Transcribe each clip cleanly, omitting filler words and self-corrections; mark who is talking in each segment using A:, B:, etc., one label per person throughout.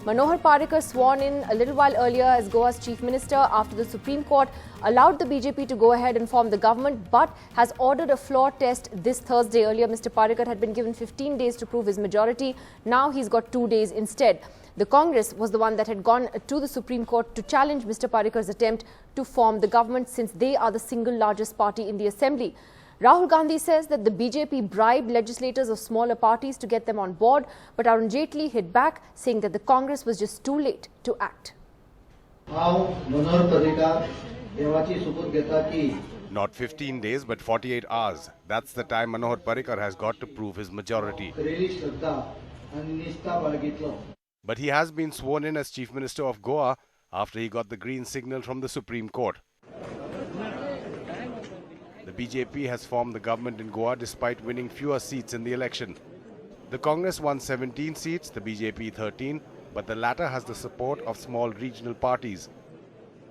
A: Manohar Parrikar sworn in a little while earlier as Goa's Chief Minister after the Supreme Court allowed the BJP to go ahead and form the government but has ordered a floor test this Thursday. Earlier, Mr. Parrikar had been given 15 days to prove his majority. Now he's got 2 days instead. The Congress was the one that had gone to the Supreme Court to challenge Mr. Parrikar's attempt to form the government since they are the single largest party in the Assembly. Rahul Gandhi says that the BJP bribed legislators of smaller parties to get them on board, but Arun Jaitley hit back, saying that the Congress was just too late to act.
B: Not 15 days, but 48 hours. That's the time Manohar Parrikar has got to prove his majority. But he has been sworn in as Chief Minister of Goa after he got the green signal from the Supreme Court. The BJP has formed the government in Goa despite winning fewer seats in the election. The Congress won 17 seats, the BJP 13, but the latter has the support of small regional parties.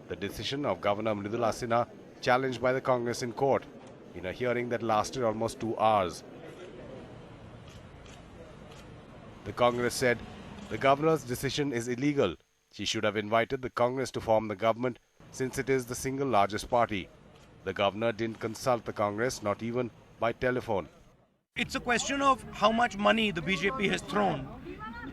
B: The decision of Governor Mridula Sinha challenged by the Congress in court in a hearing that lasted almost 2 hours. The Congress said the governor's decision is illegal. She should have invited the Congress to form the government since it is the single largest party. The governor didn't consult the Congress, not even by telephone.
C: It's a question of how much money the BJP has thrown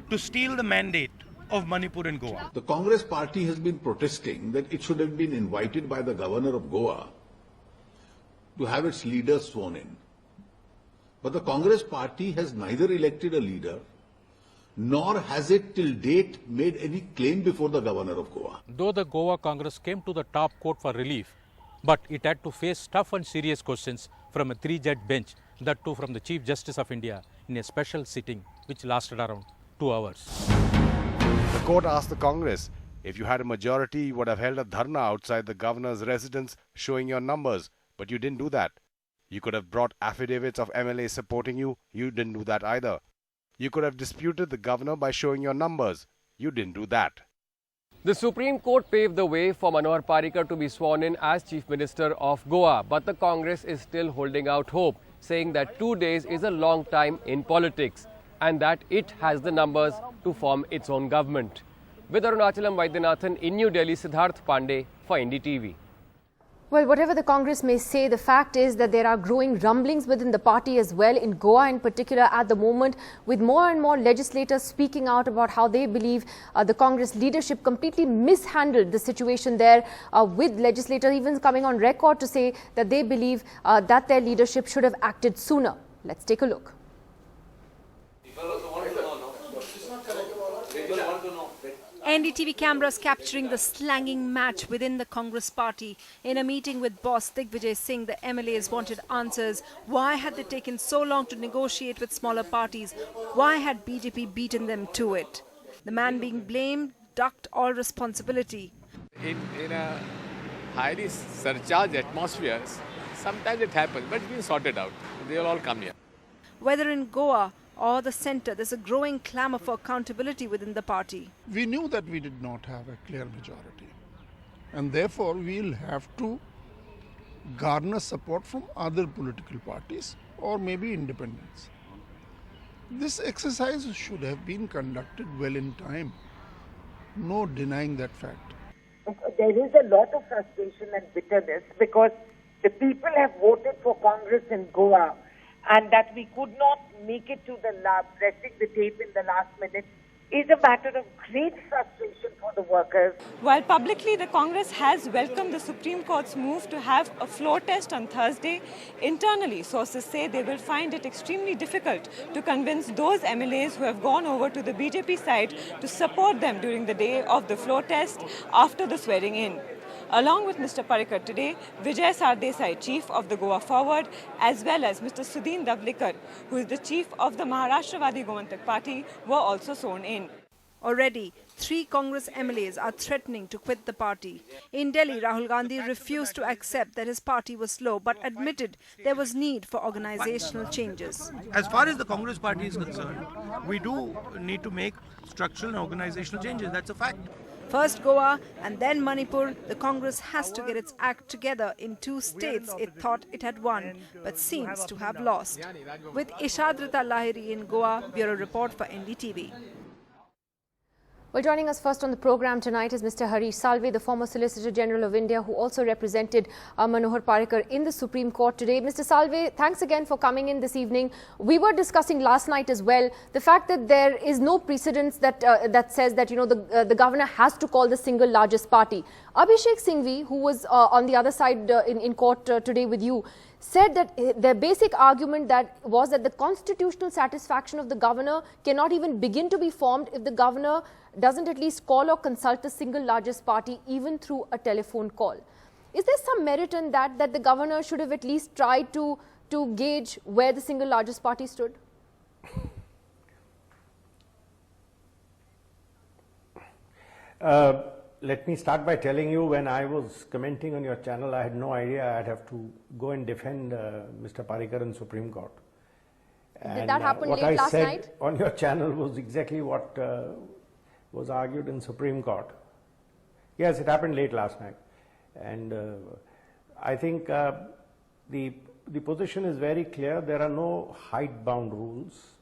C: to steal the mandate of Manipur and Goa.
D: The Congress party has been protesting that it should have been invited by the governor of Goa to have its leaders sworn in. But the Congress party has neither elected a leader nor has it till date made any claim before the governor of Goa.
E: Though the Goa Congress came to the top court for relief, but it had to face tough and serious questions from a 3-judge bench, that too from the Chief Justice of India in a special sitting which lasted around 2 hours.
B: The court asked the Congress, if you had a majority, you would have held a dharna outside the governor's residence showing your numbers, but you didn't do that. You could have brought affidavits of MLAs supporting you, you didn't do that either. You could have disputed the governor by showing your numbers, you didn't do that.
F: The Supreme Court paved the way for Manohar Parrikar to be sworn in as Chief Minister of Goa, but the Congress is still holding out hope, saying that 2 days is a long time in politics and that it has the numbers to form its own government. With Arunachalam Vaidyanathan in New Delhi, Siddharth Pandey for NDTV.
A: Well, whatever the Congress may say, the fact is that there are growing rumblings within the party as well, in Goa in particular at the moment, with more and more legislators speaking out about how they believe the Congress leadership completely mishandled the situation there, with legislators even coming on record to say that they believe that their leadership should have acted sooner. Let's take a look.
G: NDTV cameras capturing the slanging match within the Congress party. In a meeting with boss Digvijay Singh, the MLAs wanted answers. Why had they taken so long to negotiate with smaller parties? Why had BJP beaten them to it? The man being blamed ducked all responsibility.
H: In a highly surcharged atmosphere, sometimes it happens, but it's been sorted out. They will all come here.
G: Whether in Goa or the centre, there's a growing clamour for accountability within the party.
I: We knew that we did not have a clear majority, and therefore we'll have to garner support from other political parties or maybe independents. This exercise should have been conducted well in time. No denying that fact.
J: There is a lot of frustration and bitterness because the people have voted for Congress in Goa, and that we could not make it to the pressing the tape in the last minute is a matter of great frustration for the workers.
K: While publicly the Congress has welcomed the Supreme Court's move to have a floor test on Thursday, internally sources say they will find it extremely difficult to convince those MLAs who have gone over to the BJP side to support them during the day of the floor test after the swearing in. Along with Mr. Parrikar today, Vijay Sardesai, Chief of the Goa Forward, as well as Mr. Sudhin Davlikar, who is the Chief of the Maharashtra-Vadi Goantak Party, were also sworn in.
G: Already, 3 Congress MLAs are threatening to quit the party. In Delhi, Rahul Gandhi refused to accept that his party was slow, but admitted there was need for organizational changes.
C: As far as the Congress party is concerned, we do need to make structural and organizational changes. That's a fact.
G: First Goa and then Manipur, the Congress has to get its act together in 2 states it thought it had won, but seems to have lost. With Ishadrita Lahiri in Goa, Bureau Report for NDTV.
A: Well, joining us first on the program tonight is Mr. Harish Salve, the former Solicitor General of India, who also represented Manohar Parrikar in the Supreme Court today. Mr. Salve, thanks again for coming in this evening. We were discussing last night as well the fact that there is no precedence that says that the governor has to call the single largest party. Abhishek Singhvi, who was on the other side in court today with you, said that their basic argument was that the constitutional satisfaction of the governor cannot even begin to be formed if the governor doesn't at least call or consult the single largest party even through a telephone call. Is there some merit in that the governor should have at least tried to gauge where the single largest party stood?
L: Let me start by telling you, when I was commenting on your channel, I had no idea I'd have to go and defend Mr. Parrikar in Supreme Court.
A: Did that happen late last night?
L: What I said on your channel was exactly what was argued in Supreme Court. Yes, it happened late last night. And I think the position is very clear. There are no height-bound rules.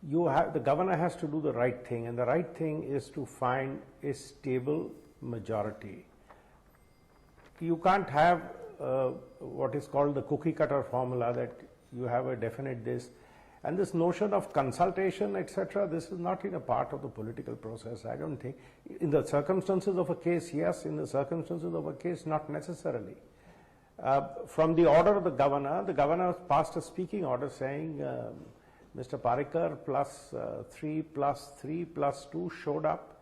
L: The governor has to do the right thing, and the right thing is to find a stable majority. You can't have what is called the cookie cutter formula, that you have a definite this. And this notion of consultation, etc., this is not in a part of the political process, I don't think. In the circumstances of a case, yes. In the circumstances of a case, not necessarily. From the order of the governor passed a speaking order saying, Mr. Parrikar plus 3 plus 3 plus 2 showed up,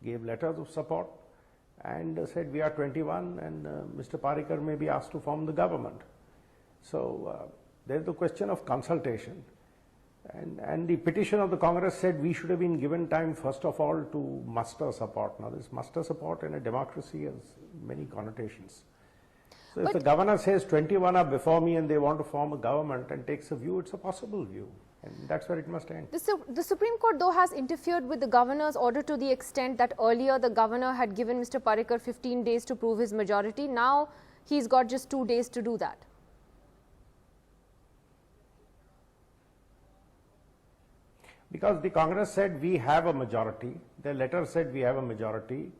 L: gave letters of support, and said we are 21 and Mr. Parrikar may be asked to form the government. So there is the question of consultation. And the petition of the Congress said we should have been given time, first of all, to muster support. Now, this muster support in a democracy has many connotations. So if the governor says 21 are before me and they want to form a government and takes a view, it's a possible view. And that's where it must end.
A: The Supreme Court, though, has interfered with the governor's order to the extent that earlier the governor had given Mr. Parrikar 15 days to prove his majority. Now he's got just 2 days to do that.
L: Because the Congress said we have a majority. Their letter said we have a majority.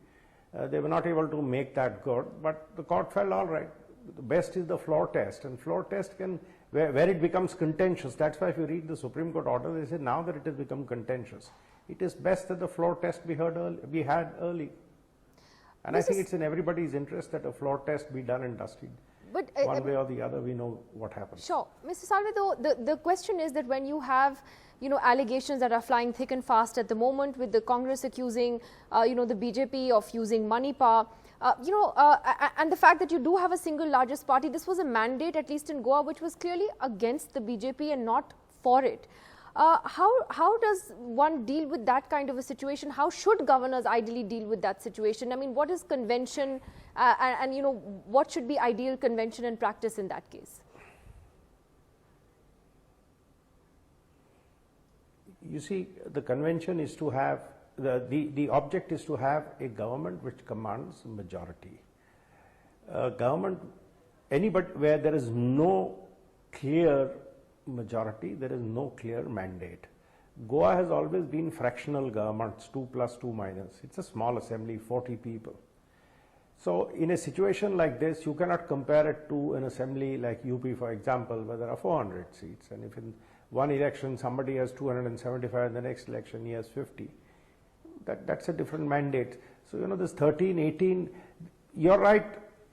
L: They were not able to make that good, but the court felt all right. The best is the floor test, and floor test can, where it becomes contentious. That's why if you read the Supreme Court order, they say now that it has become contentious, it is best that the floor test be had early. And I think it's in everybody's interest that a floor test be done and dusted. But one way or the other, we know what happens.
A: Sure. Mr. Salve, though, the question is that when you have allegations that are flying thick and fast at the moment, with the Congress accusing, the BJP of using money power, and the fact that you do have a single largest party, this was a mandate, at least in Goa, which was clearly against the BJP and not for it. How does one deal with that kind of a situation? How should governors ideally deal with that situation? I mean, what is convention and what should be ideal convention and practice in that case?
L: You see, the convention is to have, the object is to have a government which commands a majority. Government, anybody, where there is no clear majority, there is no clear mandate. Goa has always been fractional governments, 2 plus 2 minus. It's a small assembly, 40 people. So in a situation like this, you cannot compare it to an assembly like UP, for example, where there are 400 seats. And if in one election somebody has 275 and the next election he has 50, that's a different mandate. So, this 13, 18, you're right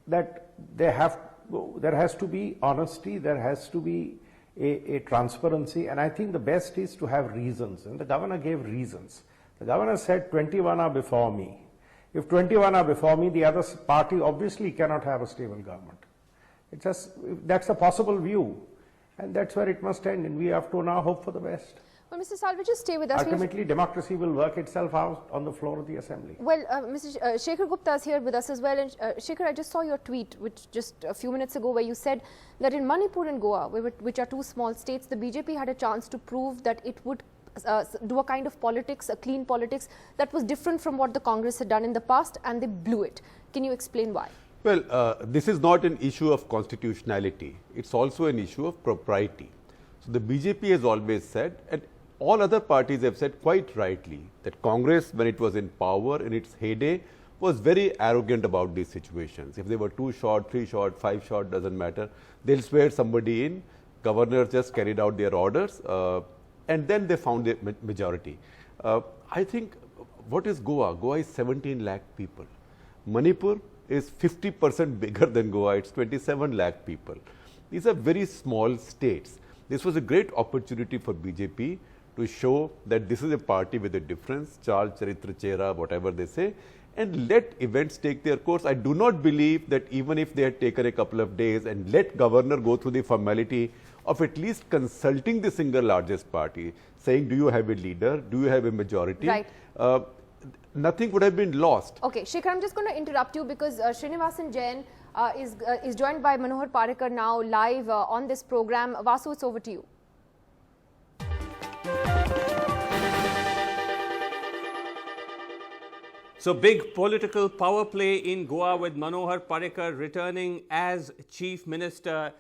L: that there has to be honesty, there has to be a transparency, and I think the best is to have reasons, and the governor gave reasons. The governor said 21 are before me. If 21 are before me, the other party obviously cannot have a stable government. It's just, that's a possible view, and that's where it must end, and we have to now hope for the best.
A: Well, Mr. Salve, just stay with us.
L: Ultimately, democracy will work itself out on the floor of the assembly.
A: Well, Mr. Shekhar Gupta is here with us as well. And Shekhar, I just saw your tweet, which just a few minutes ago, where you said that in Manipur and Goa, which are two small states, the BJP had a chance to prove that it would do a kind of politics, a clean politics, that was different from what the Congress had done in the past, and they blew it. Can you explain why?
M: Well, this is not an issue of constitutionality. It's also an issue of propriety. So the BJP has always said, and all other parties have said quite rightly that Congress, when it was in power in its heyday, was very arrogant about these situations. If they were 2 short, 3 short, 5 short, doesn't matter. They'll swear somebody in. Governors just carried out their orders and then they found a majority. I think, what is Goa? Goa is 17 lakh people. Manipur is 50% bigger than Goa. It's 27 lakh people. These are very small states. This was a great opportunity for BJP to show that this is a party with a difference, Chal, Charitra, Chehra, whatever they say, and let events take their course. I do not believe that even if they had taken a couple of days and let governor go through the formality of at least consulting the single largest party, saying, do you have a leader, do you have a majority,
A: right.
M: Nothing would have been lost.
A: Okay, Shekhar, I'm just going to interrupt you because Srinivasan Jain is joined by Manohar Parrikar now live on this program. Vasu, it's over to you.
N: So big political power play in Goa with Manohar Parrikar returning as Chief Minister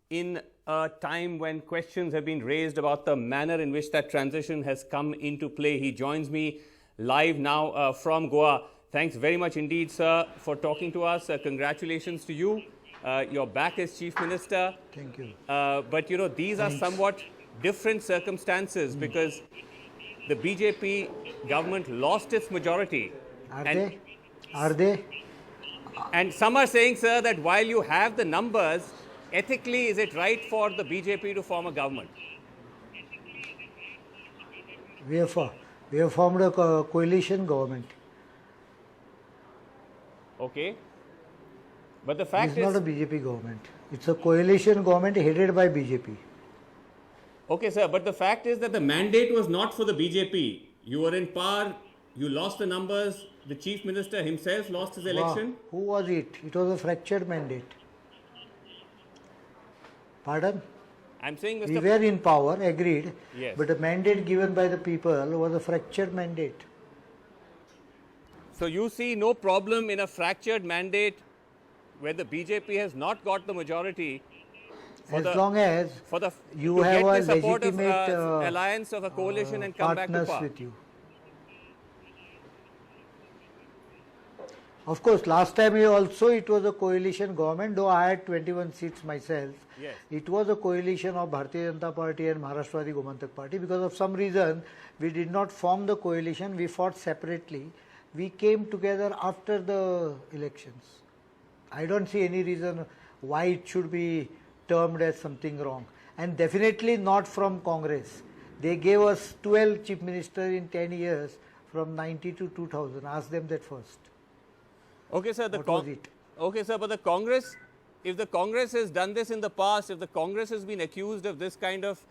N: in a time when questions have been raised about the manner in which that transition has come into play. He joins me live now from Goa. Thanks very much indeed, sir, for talking to us. Congratulations to you. You're back as Chief Minister.
O: Thank you.
N: But, you know, these are somewhat different circumstances because the BJP government lost its majority.
O: Are they?
N: And some are saying, sir, that while you have the numbers, ethically, is it right for the BJP to form a government?
O: We have formed a coalition government.
N: Okay. But the fact is...
O: It's not a BJP government. It's a coalition government headed by BJP.
N: Okay, sir. But the fact is that the mandate was not for the BJP. You were in power. You lost the numbers. The Chief Minister himself lost his election.
O: Who was it? It was a fractured mandate. Pardon?
N: I'm saying, Mr.
O: We were in power, agreed.
N: Yes.
O: But the mandate given by the people was a fractured mandate.
N: So you see no problem in a fractured mandate where the BJP has not got the majority.
O: As long as you have a legitimate
N: alliance of a coalition and come back to power.
O: With you. Of course, last time also it was a coalition government, though I had 21 seats myself.
N: Yes.
O: It was a coalition of Bharatiya Janata Party and Maharashtradi Gomantak Party. Because of some reason, we did not form the coalition, we fought separately. We came together after the elections. I don't see any reason why it should be termed as something wrong. And definitely not from Congress. They gave us 12 chief ministers in 10 years from 90 to 2000. Ask them that first.
N: Okay, sir.
O: Okay,
N: sir. But the Congress, if the Congress has done this in the past, if the Congress has been accused of this kind of,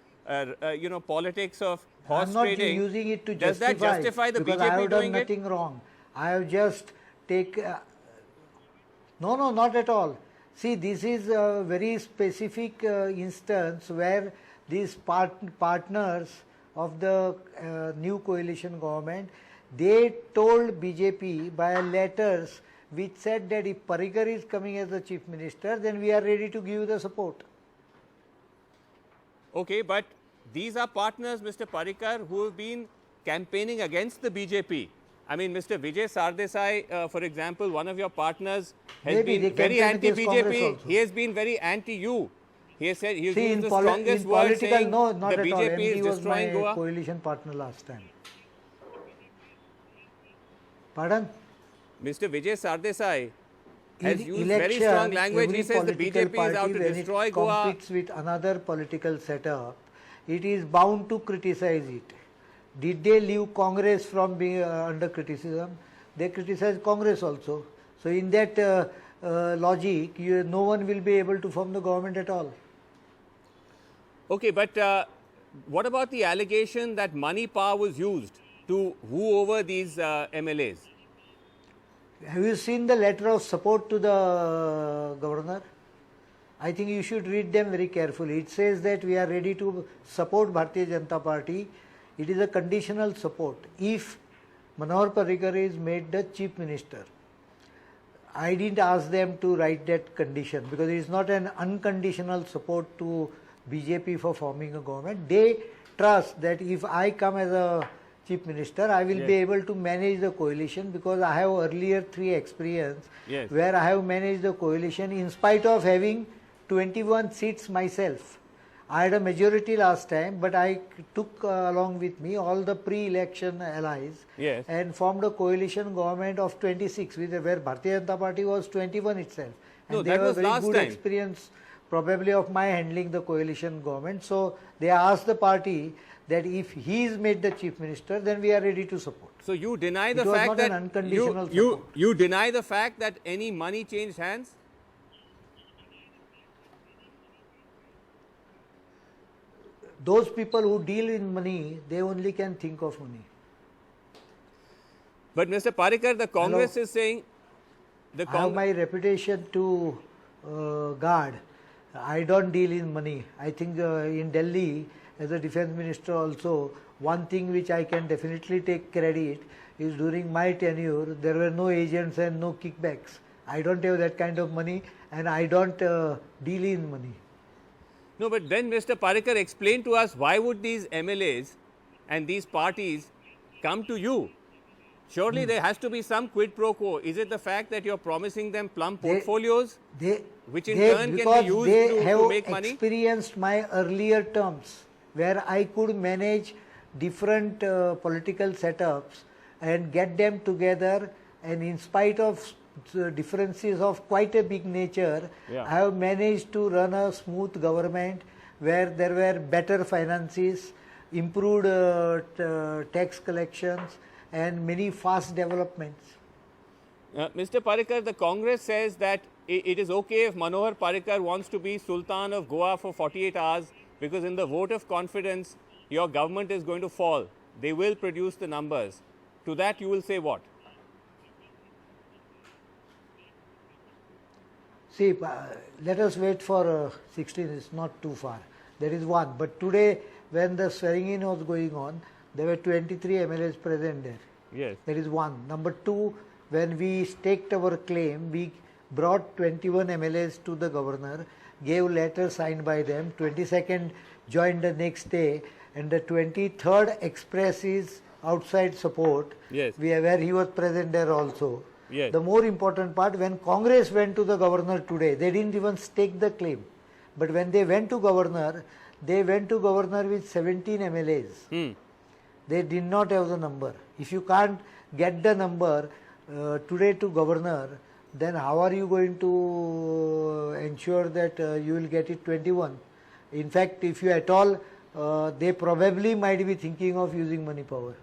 N: politics of horse trading,
O: I'm not using it to
N: does that justify the
O: because
N: BJP
O: I have done
N: doing
O: nothing wrong. I have just no, not at all. See, this is a very specific instance where these partners of the new coalition government, they told BJP by letters which said that if Parrikar is coming as the Chief Minister, then we are ready to give the support.
N: Okay, but these are partners, Mr. Parrikar, who have been campaigning against the BJP. I mean, Mr. Vijay Sardesai, for example, one of your partners, has been very anti-BJP. He has been very anti-you. He has said he has used the strongest word saying
O: no, not
N: the
O: at all.
N: BJP is destroying Goa.
O: He was my coalition partner last time. Pardon?
N: Mr. Vijay Sardesai has used very strong language. He says the BJP is out to destroy Goa.
O: When it competes with another political setup, it is bound to criticize it. Did they leave Congress from being under criticism? They criticized Congress also. So in that logic, no one will be able to form the government at all.
N: Okay, but what about the allegation that money power was used to woo over these MLAs?
O: Have you seen the letter of support to the governor? I think you should read them very carefully. It says that we are ready to support Bharatiya Janata Party. It is a conditional support. If Manohar Parrikar is made the Chief Minister, I didn't ask them to write that condition because it is not an unconditional support to BJP for forming a government. They trust that if I come as a Chief Minister, I will be able to manage the coalition, because I have earlier 3 experience where I have managed the coalition in spite of having 21 seats myself. I had a majority last time, but I took along with me all the pre-election allies and formed a coalition government of 26, where Bharatiya Janata Party was 21 itself. And they have a very good experience probably of my handling the coalition government. So they asked the party that if he is made the Chief Minister, then we are ready to support.
N: So you deny the
O: It was
N: fact
O: not
N: that
O: an unconditional support.
N: you deny the fact that any money changed hands?
O: Those people who deal in money, they only can think of money.
N: But Mr. Parrikar, the Congress is saying...
O: I have my reputation to guard. I don't deal in money. I think in Delhi, as a defense minister also, one thing which I can definitely take credit is during my tenure, there were no agents and no kickbacks. I don't have that kind of money, and I don't deal in money.
N: No, but then Mr. Parrikar, explain to us, why would these MLAs and these parties come to you? Surely there has to be some quid pro quo. Is it the fact that you're promising them plum portfolios, which in turn can be used to make money?
O: They have experienced my earlier terms, where I could manage different political setups and get them together, and in spite of differences of quite a big nature, I have managed to run a smooth government where there were better finances, improved tax collections, and many fast developments.
N: Mr. Parrikar, the Congress says that it is okay if Manohar Parrikar wants to be Sultan of Goa for 48 hours, because in the vote of confidence, your government is going to fall. They will produce the numbers. To that you will say what?
O: See, let us wait for 16, it's not too far. There is one. But today, when the swearing-in was going on, there were 23 MLAs present there.
N: Yes.
O: There is one. Number 2, when we staked our claim, we brought 21 MLAs to the governor, gave letters signed by them, 22nd joined the next day, and the 23rd express his outside support, where he was present there also. The more important part, when Congress went to the governor today, they didn't even stake the claim. But when they went to governor, they went to governor with 17 MLAs. They did not have the number. If you can't get the number today to governor, then how are you going to ensure that you will get it 21? In fact, if you at all, they probably might be thinking of using money power.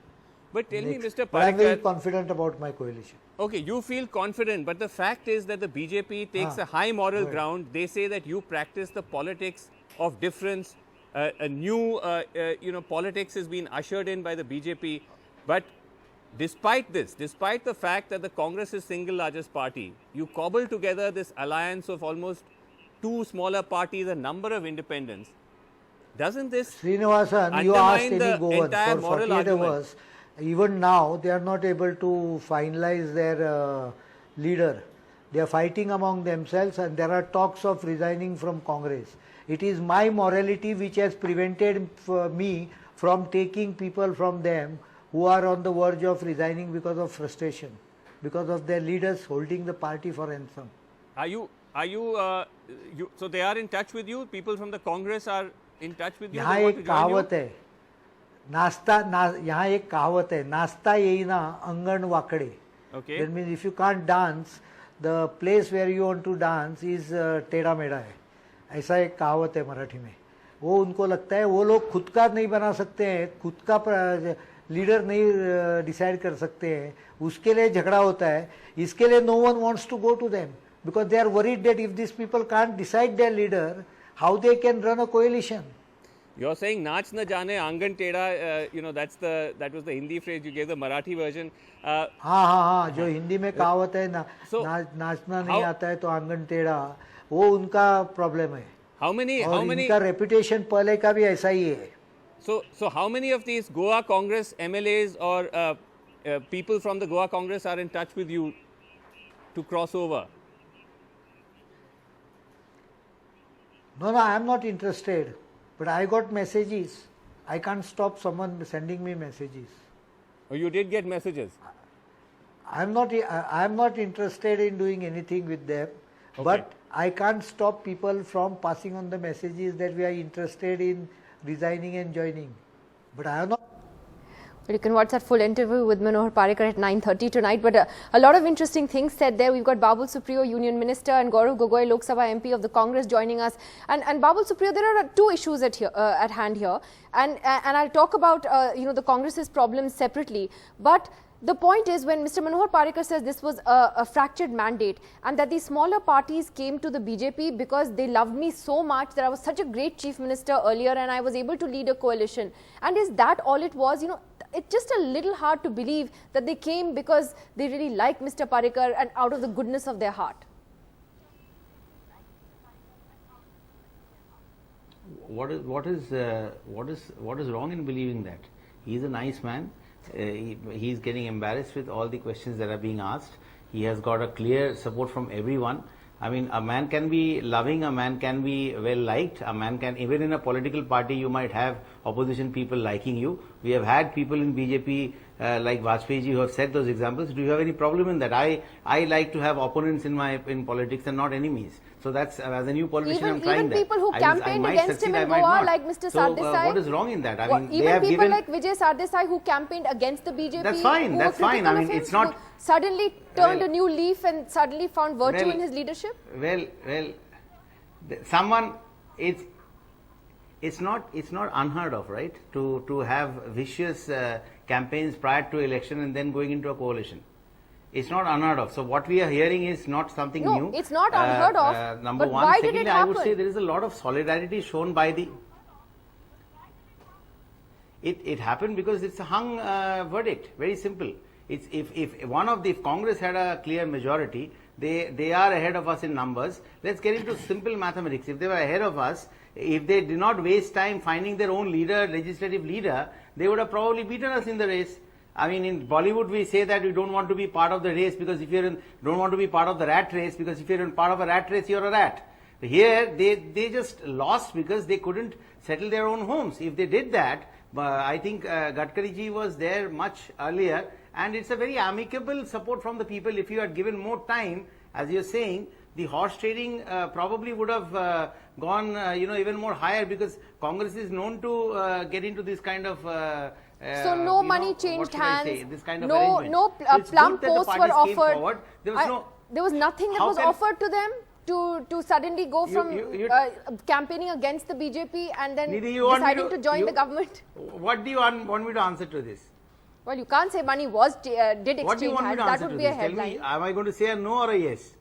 N: But tell me, Mr. Parrikar...
O: But I am very confident about my coalition.
N: Okay, you feel confident, but the fact is that the BJP takes a high moral ground. They say that you practice the politics of difference. A new, politics has been ushered in by the BJP. But despite this, despite the fact that the Congress is single largest party, you cobble together this alliance of almost 2 smaller parties, a number of independents. Doesn't this
O: Srinivasan, you asked any Goan
N: entire
O: for
N: moral
O: 48
N: argument?
O: hours. Even now, they are not able to finalize their leader. They are fighting among themselves, and there are talks of resigning from Congress. It is my morality which has prevented me from taking people from them who are on the verge of resigning because of frustration, because of their leaders holding the party for ransom.
N: So they are in touch with you? People from the Congress are in touch with you?
O: यहाँ एक कहावत है, यहाँ एक कहावत है, नाचता येईना अंगण वाकडे.
N: Okay.
O: That means if you can't dance, the place where you want to dance is टेढ़ा मेढ़ा है. ऐसा एक कहावत है मराठी में. वो उनको लगता है वो लोग खुद का नहीं बना सकते हैं, खुद का लीडर नहीं डिसाइड कर सकते हैं, उसके लिए झगड़ा होता है. इसके लिए no one wants to go to them because they are worried that if these people can't decide their leader, how they can run a coalition.
N: You're saying naach na jane angan teda, that was the Hindi phrase, you gave the Marathi version.
O: हाँ, जो हिंदी में कहावत है नाचना नहीं आता है तो आंगन टेढ़ा, वो उनका प्रॉब्लम है.
N: How many?
O: इनका रेपुटेशन पहले का भी ऐसा ही है.
N: So how many of these Goa Congress MLAs or people from the Goa Congress are in touch with you to cross over?
O: No, I am not interested. But I got messages. I can't stop someone sending me messages.
N: Oh, you did get messages?
O: I'm not interested in doing anything with them, but I can't stop people from passing on the messages that we are interested in resigning and joining. But I have not.
A: But you can watch that full interview with Manohar Parrikar at 9:30 tonight. But a lot of interesting things said there. We've got Babul Supriyo, Union Minister, and Gaurav Gogoi, Lok Sabha MP of the Congress, joining us. And Babul Supriyo, there are two issues at hand here, and I'll talk about the Congress's problems separately. But the point is, when Mr. Manohar Parrikar says this was a fractured mandate and that the smaller parties came to the BJP because they loved me so much that I was such a great chief minister earlier and I was able to lead a coalition. And is that all it was? It's just a little hard to believe that they came because they really like Mr. Parrikar and out of the goodness of their heart.
P: What is wrong in believing that? He's a nice man. He's getting embarrassed with all the questions that are being asked. He has got a clear support from everyone. I mean, a man can be loving, a man can be well liked, a man can, even in a political party, you might have opposition people liking you. We have had people in BJP like Vajpayee ji who have said those examples. Do you have any problem in that? I like to have opponents in politics and not enemies. So that's, as a new politician, I'm trying that.
A: Even people who campaigned against him in Goa, like Mr. Sardesai.
P: What is wrong in that? I mean,
A: even people like Vijay Sardesai who campaigned against the BJP.
P: That's fine. That's fine. I mean, it's not.
A: Suddenly turned a new leaf and suddenly found virtue in his leadership.
P: Well, someone, it's not unheard of, right? To have vicious campaigns prior to election and then going into a coalition. It's not unheard of. So what we are hearing is not something new.
A: No, it's not unheard of.
P: Number
A: but
P: one.
A: Why
P: Secondly,
A: did it happen?
P: I would say there is a lot of solidarity shown by the. It happened because it's a hung verdict. Very simple. If Congress had a clear majority, they are ahead of us in numbers. Let's get into simple mathematics. If they were ahead of us, if they did not waste time finding their own leader, legislative leader, they would have probably beaten us in the race. I mean, in Bollywood, we say that we don't want to be part of the race because if you're don't want to be part of the rat race because if you're in part of a rat race, you're a rat. Here, they just lost because they couldn't settle their own homes. If they did that, I think Gadkari ji was there much earlier, and it's a very amicable support from the people. If you had given more time, as you're saying, the horse trading probably would have gone, even more higher because Congress is known to get into this kind of.
A: So no money changed hands.
P: This kind of
A: no plum posts were offered. There was nothing that was offered to them to suddenly go from campaigning against the BJP and then deciding to join the government.
P: What do you want me to answer to this?
A: Well, you can't say money did exchange
P: What do you want me
A: hands.
P: to
A: That
P: answer
A: would
P: to
A: be
P: this?
A: a headline.
P: Tell me, am I going to say a no or a yes?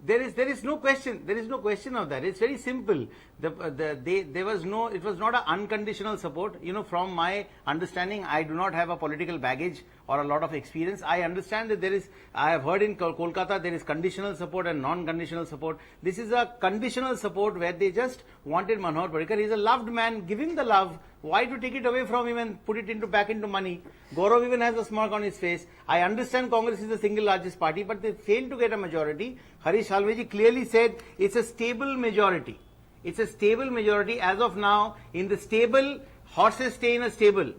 P: There is no question. There is no question of that. It's very simple. It was not an unconditional support. From my understanding, I do not have a political baggage or a lot of experience. I understand that I have heard in Kolkata there is conditional support and non-conditional support. This is a conditional support where they just wanted Manohar Parrikar. He's a loved man. Give him the love. Why to take it away from him and put it back into money? Gaurav even has a smirk on his face. I understand Congress is the single largest party, but they failed to get a majority. Harish Salve clearly said it's a stable majority. It's a stable majority as of now. In the stable, horses stay in a stable.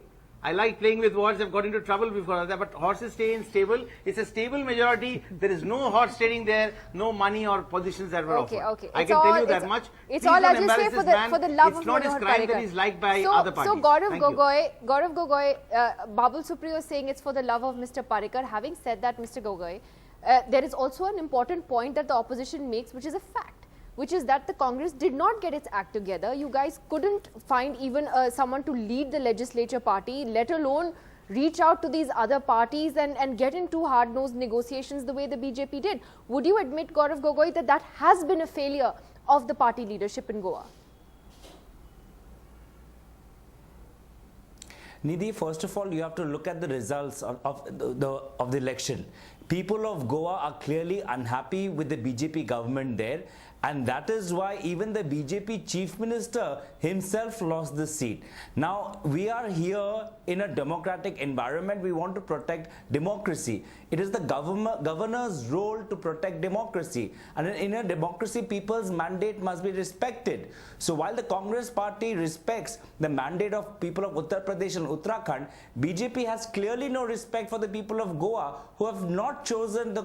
P: I like playing with words. I've got into trouble before that, but horses stay in stable. It's a stable majority. There is no horse trading there, no money or positions that were offered.
A: Okay.
P: I can tell you that much.
A: It's all, as you say, for the love of Manohar Parrikar.
P: It's not his crime that he's liked by other parties.
A: So Gaurav Gogoi, Babul Supriyo is saying it's for the love of Mr. Parrikar. Having said that, Mr. Gogoi, there is also an important point that the opposition makes, which is a fact, which is that the Congress did not get its act together. You guys couldn't find even someone to lead the legislature party, let alone reach out to these other parties and get into hard-nosed negotiations the way the BJP did. Would you admit, Gaurav Gogoi, that has been a failure of the party leadership in Goa?
Q: Nidhi, first of all, you have to look at the results of the election. People of Goa are clearly unhappy with the BJP government there, And that is why even the BJP Chief Minister himself lost the seat. Now, we are here in a democratic environment. We want to protect democracy. It is the governor's role to protect democracy. And in a democracy, people's mandate must be respected. So while the Congress party respects the mandate of people of Uttar Pradesh and Uttarakhand, BJP has clearly no respect for the people of Goa who have not chosen the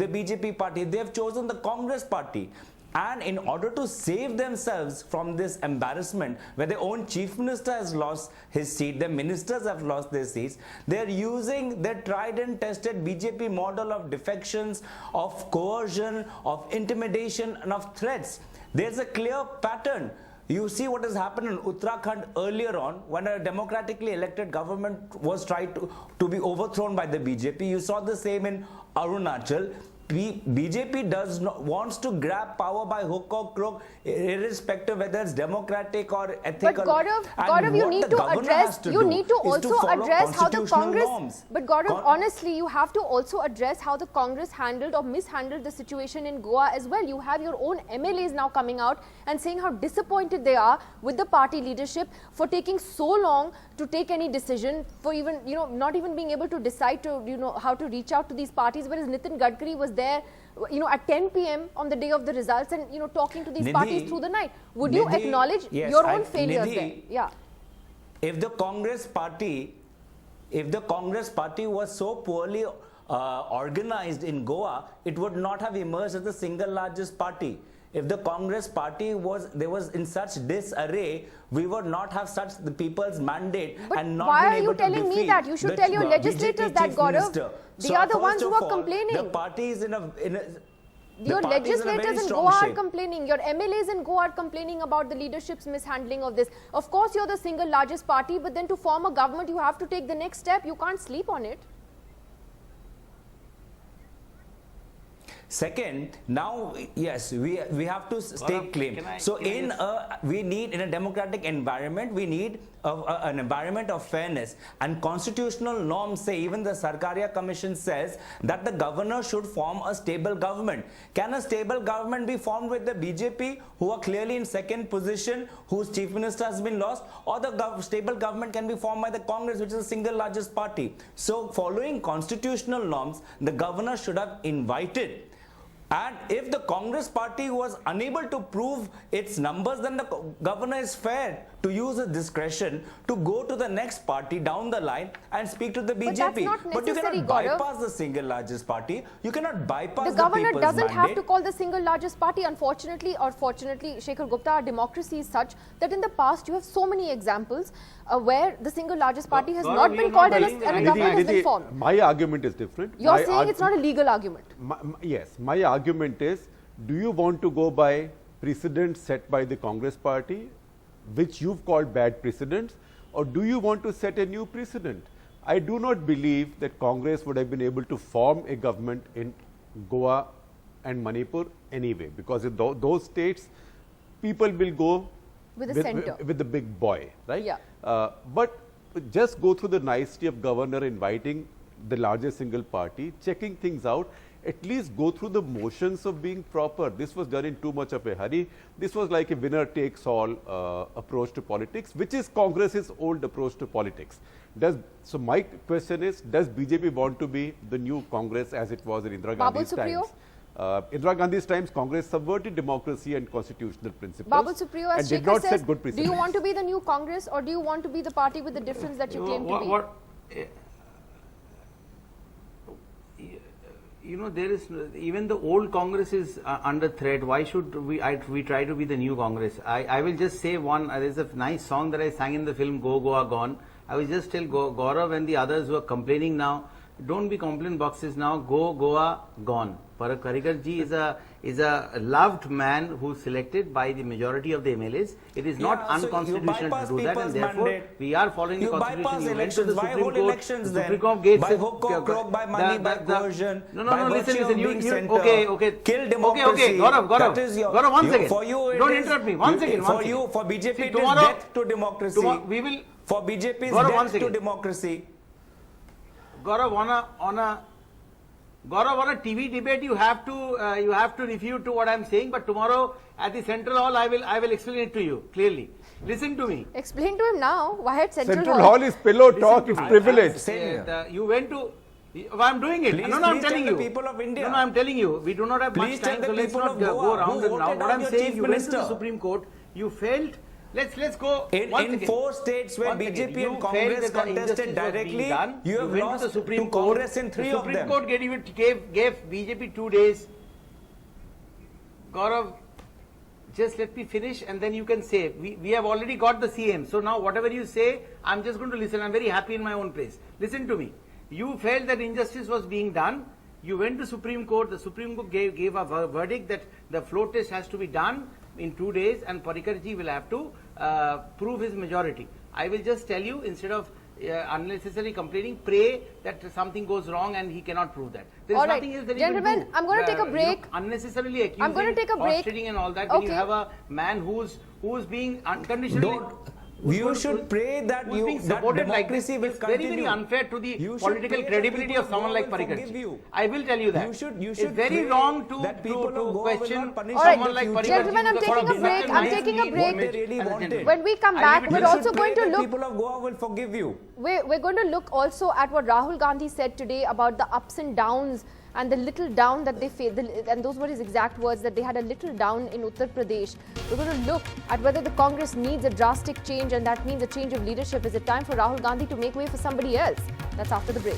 Q: BJP party. They have chosen the Congress party. And in order to save themselves from this embarrassment, where their own chief minister has lost his seat, their ministers have lost their seats, they're using their tried and tested BJP model of defections, of coercion, of intimidation, and of threats. There's a clear pattern. You see what has happened in Uttarakhand earlier on when a democratically elected government was tried to be overthrown by the BJP. You saw the same in Arunachal. BJP wants to grab power by hook or crook, irrespective whether it's democratic or ethical.
A: But Gaurav, you need to address. You need to also address how the Congress.
Q: Norms.
A: But Gaurav, honestly, you have to also address how the Congress handled or mishandled the situation in Goa as well. You have your own MLAs now coming out and saying how disappointed they are with the party leadership for taking so long to take any decision, for even not even being able to decide to how to reach out to these parties. Whereas Nitin Gadkari was there at 10 p.m. on the day of the results and talking to these parties through the night. Would you acknowledge your own failures there? Yeah.
Q: If the Congress party was so poorly organized in Goa, it would not have emerged as the single largest party. If the Congress party was in such disarray, we would not have such the people's mandate and not
A: why
Q: been able to defeat.
A: Why are you telling me that? You should tell your legislators that, Gaurav. They are the ones who are complaining.
Q: The party is
A: your legislators in Goa are complaining. Your MLAs in Goa are complaining about the leadership's mishandling of this. Of course, you're the single largest party, but then to form a government, you have to take the next step. You can't sleep on it.
Q: Second, now, yes, we have to stake claim. So in a democratic environment, we need an environment of fairness, and constitutional norms say, even the Sarkaria Commission says that the governor should form a stable government. Can a stable government be formed with the BJP, who are clearly in second position, whose chief minister has been lost, or the stable government can be formed by the Congress, which is the single largest party? So following constitutional norms, the governor should have invited. And if the Congress party was unable to prove its numbers, then the governor is fair to use his discretion to go to the next party down the line and speak to the BJP. But you cannot bypass the single largest party. You cannot bypass the
A: governor
Q: people's
A: doesn't
Q: mandate.
A: have to call the single largest party. Unfortunately or fortunately, Shekhar Gupta, our democracy is such that in the past you have so many examples where the single largest party has not been called and a government has been formed.
M: My argument is different.
A: You're saying it's not a legal argument.
M: Yes, my argument is, do you want to go by precedents set by the Congress party, which you've called bad precedents, or do you want to set a new precedent? I do not believe that Congress would have been able to form a government in Goa and Manipur anyway, because in those states, people will go
A: with the center,
M: with the big boy, right?
A: Yeah.
M: But just go through the nicety of governor inviting the largest single party, checking things out, at least go through the motions of being proper. This was done in too much of a hurry. This was like a winner-takes-all approach to politics, which is Congress's old approach to politics. So my question is, does BJP want to be the new Congress as it was in Indira Gandhi's times? Indira Gandhi's times, Congress subverted democracy and constitutional principles.
A: Babul Supriyo, as
M: did not
A: says,
M: set good precedents.
A: do you want to be the new Congress, or do you want to be the party with the difference that you claim to be?
P: There is even the old Congress is under threat. Why should we try to be the new Congress? I will just say one. There's a nice song that I sang in the film Go Goa Gone. I will just tell Gaurav and the others who are complaining now, don't be complaint boxes now. Go Goa Gone. Parrikar ji is a loved man who's selected by the majority of the MLAs. It is not unconstitutional to do that, and therefore we are following the constitution. You went to the Supreme Court.
Q: Elections
P: the Supreme Court gave
Q: by hook or crook, by money, by coercion.
P: No. Listen. Okay.
Q: Kill democracy.
P: Okay. Gaurav, one second.
Q: For you,
P: don't interrupt me. One second.
Q: For BJP, it is death to democracy.
P: We will.
Q: For BJP, is death to democracy.
P: Gaurav, on a Gaurav, on a TV debate, you have to refute to what I'm saying. But tomorrow at the Central Hall, I will explain it to you clearly. Listen to me.
A: Explain to him now. Why at Central
M: Central Hall is pillow talk. It's privilege.
P: You went to. I'm doing it.
Q: Please,
P: no, I'm
Q: please
P: telling
Q: tell
P: you.
Q: the people of India.
P: No, I'm telling you. We do not have
Q: Please
P: much time,
Q: tell
P: so
Q: the
P: let's
Q: people
P: not
Q: of
P: go
Q: Goa
P: round
Q: who
P: and round.
Q: voted
P: What
Q: on
P: I'm
Q: your
P: saying,
Q: Chief
P: you went to the
Q: Minister.
P: Supreme Court. You failed. Let's go.
Q: In 4 states where BJP and Congress contested directly, you have lost
P: to the Supreme
Q: to
P: Court.
Q: Congress in 3
P: the
Q: of them.
P: Supreme Court gave BJP 2 days. Gaurav, just let me finish and then you can say. We have already got the CM. So now whatever you say, I'm just going to listen. I'm very happy in my own place. Listen to me. You felt that injustice was being done. You went to Supreme Court. The Supreme Court gave a verdict that the floor test has to be done in 2 days and Parrikar ji will have to prove his majority. I will just tell you, instead of unnecessarily complaining, pray that something goes wrong and he cannot prove that. There is
A: All right.
P: nothing else that
A: Gentlemen,
P: he can do.
A: I'm going to take a break.
P: Unnecessarily accusing,
A: I'm going to take a break.
P: Australian and all that. When you have a man who's being unconditionally.
Q: You should pray that democracy will continue.
P: Very unfair to the political credibility of someone like Parrikar. I will tell you that. It's very wrong to question someone like Parrikar.
A: Gentlemen, I'm taking a break. I'm taking a break. When we come back, we're also going to look.
Q: People of Goa will forgive you.
A: We're going to look also at what Rahul Gandhi said today about the ups and downs and the little down that they faced, and those were his exact words, that they had a little down in Uttar Pradesh. We're going to look at whether the Congress needs a drastic change, and that means a change of leadership. Is it time for Rahul Gandhi to make way for somebody else? That's after the break.